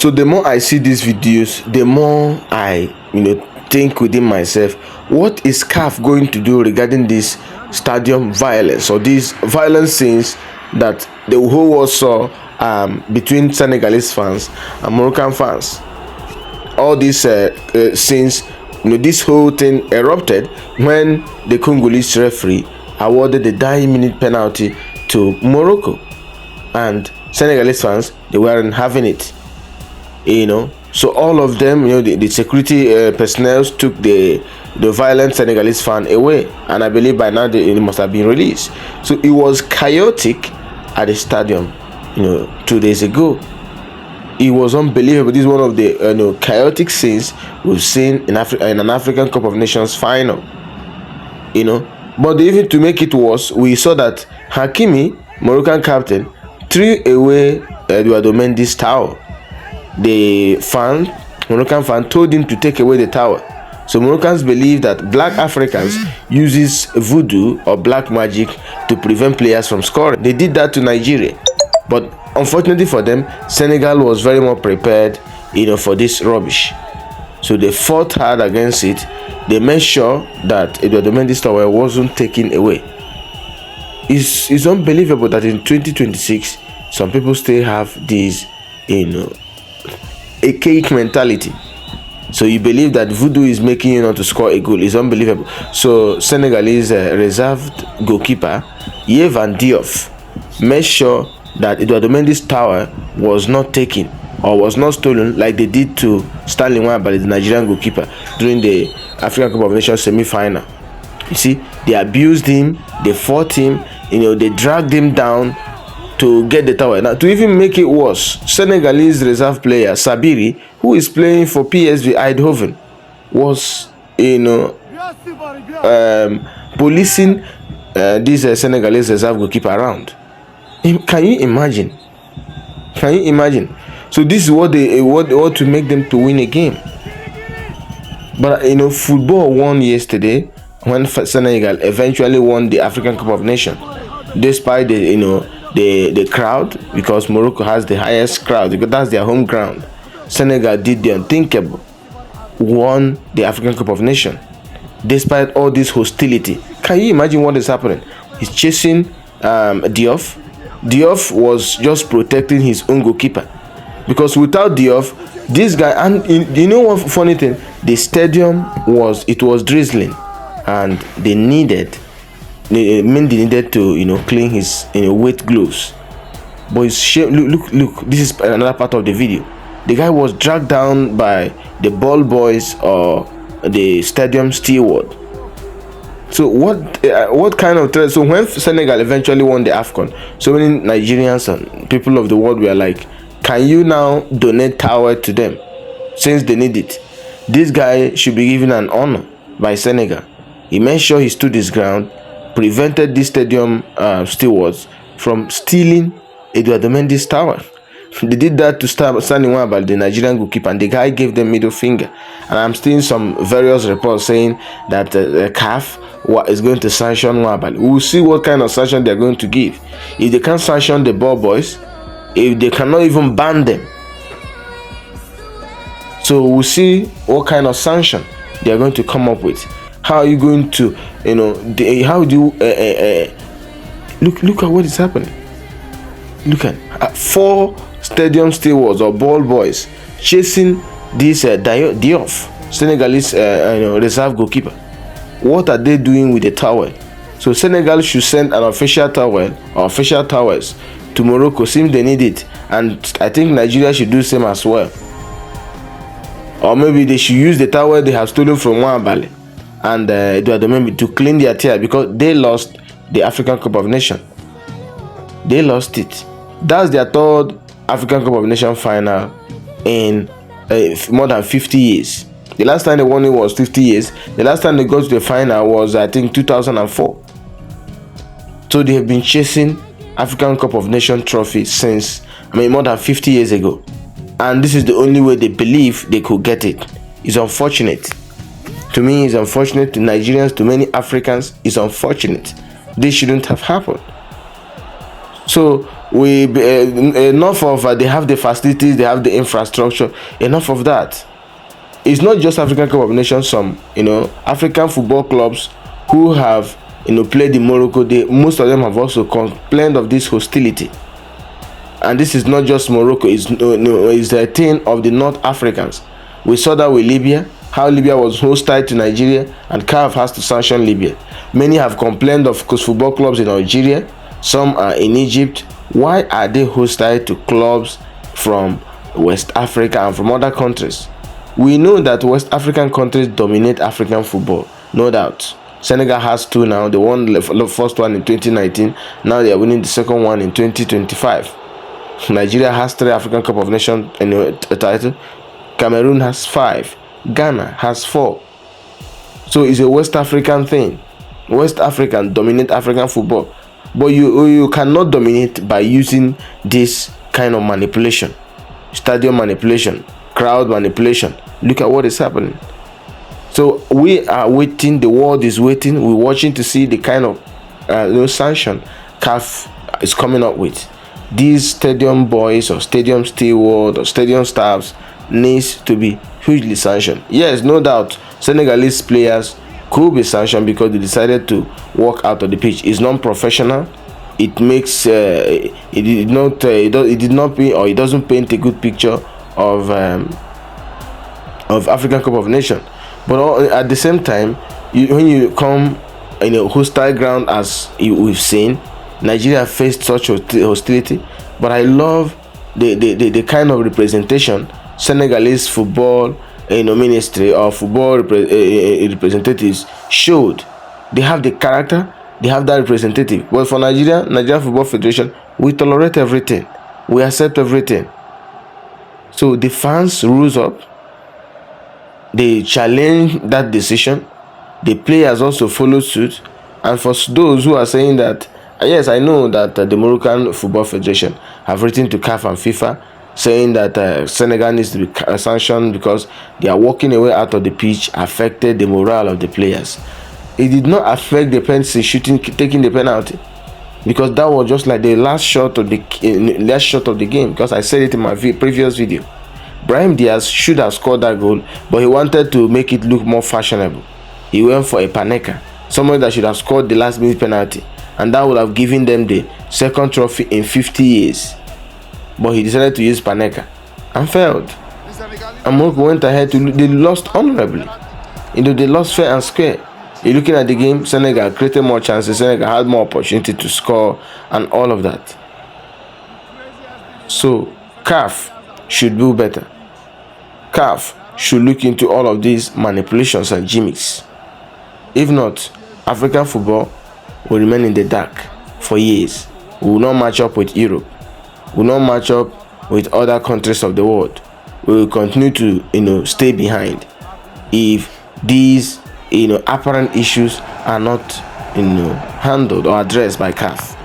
So the more I see these videos, the more I think within myself, what is CAF going to do regarding this stadium violence or these violent scenes that the whole world saw between Senegalese fans and Moroccan fans? All these scenes, this whole thing erupted when the Congolese referee awarded the dying minute penalty to Morocco, and Senegalese fans, they weren't having it. So all of them, the security personnel took the violent Senegalese fan away, and I believe by now it must have been released. So it was chaotic at the stadium 2 days ago. It was unbelievable. This is one of the chaotic scenes we've seen in an African Cup of Nations final. But even to make it worse, we saw that Hakimi, Moroccan captain, threw away Edouard Mendy's towel. The Moroccan fan told him to take away the towel. So Moroccans believe that black Africans uses voodoo or black magic to prevent players from scoring. They did that to Nigeria, but unfortunately for them, Senegal was very much prepared for this rubbish. So they fought hard against it. They made sure that Edouard Mendy's towel wasn't taken away. It's unbelievable that in 2026 some people still have this a cake mentality. So you believe that voodoo is making you not to score a goal. It's unbelievable. So Senegalese reserved goalkeeper Yvan Diouf made sure that Edouard Mendy's towel was not taken or was not stolen like they did to Stanley Nwabali, the Nigerian goalkeeper, during the African Cup of Nations semi-final. You see, they abused him, they fought him, they dragged him down to get the towel. Now, to even make it worse, Senegalese reserve player Saibari, who is playing for PSV Eindhoven, was policing this Senegalese reserve goalkeeper around. Can you imagine? So this is what they want to make them to win a game. But football won yesterday when Senegal eventually won the African Cup of Nations, despite the crowd, because Morocco has the highest crowd because that's their home ground. Senegal did the unthinkable, won the African Cup of Nations despite all this hostility. Can you imagine what is happening? He's chasing Diouf. Diouf was just protecting his own goalkeeper, because without Diouf, this guy, and one funny thing, the stadium was drizzling, and Mendy needed to clean his wet gloves. But it's look, this is another part of the video. The guy was dragged down by the ball boys or the stadium steward. So what kind of threat? So when Senegal eventually won the AFCON, so many Nigerians and people of the world were like, can you now donate towel to them since they need it? This guy should be given an honor by Senegal. He made sure he stood his ground, prevented the stadium stewards from stealing Edouard Mendy's towel. They did that to Stanley Nwabali, the Nigerian goalkeeper, and the guy gave them middle finger. And I'm seeing some various reports saying that the CAF is going to sanction Nwabali. We'll see what kind of sanction they're going to give. If they can't sanction the ball boys, if they cannot even ban them, so we'll see what kind of sanction they are going to come up with. How are you going to, how do you look at what is happening? Look at 4 stadium stewards or ball boys chasing this Diouf, Senegalese reserve goalkeeper. What are they doing with the towel? So Senegal should send an official towel or official towels to Morocco since they need it, and I think Nigeria should do the same as well. Or maybe they should use the towel they have stolen from Nwabali and Edouard Mendy to clean their tear, because they lost the African Cup of Nations. They lost it. That's their 3rd African Cup of Nations final in more than 50 years. The last time they won it was 50 years. The last time they got to the final was, I think, 2004. So they have been chasing African Cup of Nations trophy since, more than 50 years ago. And this is the only way they believe they could get it. It's unfortunate. To me, it's unfortunate. To Nigerians, to many Africans, it's unfortunate. This shouldn't have happened. So enough of they have the facilities, they have the infrastructure. Enough of that. It's not just African Cup of Nations. Some African football clubs who have played in Morocco, most of them have also complained of this hostility. And this is not just Morocco, it's a thing of the North Africans. We saw that with Libya, how Libya was hostile to Nigeria, and CAF has to sanction Libya. Many have complained of football clubs in Algeria, some are in Egypt. Why are they hostile to clubs from West Africa and from other countries? We know that West African countries dominate African football, no doubt. Senegal has 2 now. They won the first one in 2019. Now they are winning the second one in 2025. Nigeria has 3 African Cup of Nations title. Cameroon has 5. Ghana has 4. So it's a West African thing. West African dominate African football. But you cannot dominate by using this kind of manipulation. Stadium manipulation, crowd manipulation. Look at what is happening. So we are waiting, the world is waiting, we're watching to see the kind of sanction CAF is coming up with. These stadium boys or stadium stewards or stadium staffs needs to be hugely sanctioned. Yes, no doubt Senegalese players could be sanctioned because they decided to walk out of the pitch. It's non-professional. It makes it doesn't paint a good picture of African Cup of Nations. But at the same time, when you come in a hostile ground, as we've seen, Nigeria faced such hostility. But I love the kind of representation Senegalese football ministry or football representatives showed. They have the character, they have that representative. But for Nigeria Football Federation, we tolerate everything, we accept everything. So the fans rose up, they challenged that decision. The players also followed suit. And for those who are saying that, yes, I know that the Moroccan Football Federation have written to CAF and FIFA saying that Senegal needs to be sanctioned because they are walking away out of the pitch, affected the morale of the players. It did not affect the penalty shooting, taking the penalty, because that was just like the last shot of the game. Because I said it in my previous video, Brahim Diaz should have scored that goal, but he wanted to make it look more fashionable. He went for a Panenka, someone that should have scored the last minute penalty, and that would have given them the second trophy in 50 years. But he decided to use Panenka and failed. And Morocco went ahead they lost honorably. They lost fair and square. You're looking at the game, Senegal created more chances, Senegal had more opportunity to score and all of that. So CAF should do better. CAF should look into all of these manipulations and gimmicks. If not, African football will remain in the dark for years. We will not match up with Europe. We will not match up with other countries of the world. We will continue to stay behind if these apparent issues are not handled or addressed by CAF.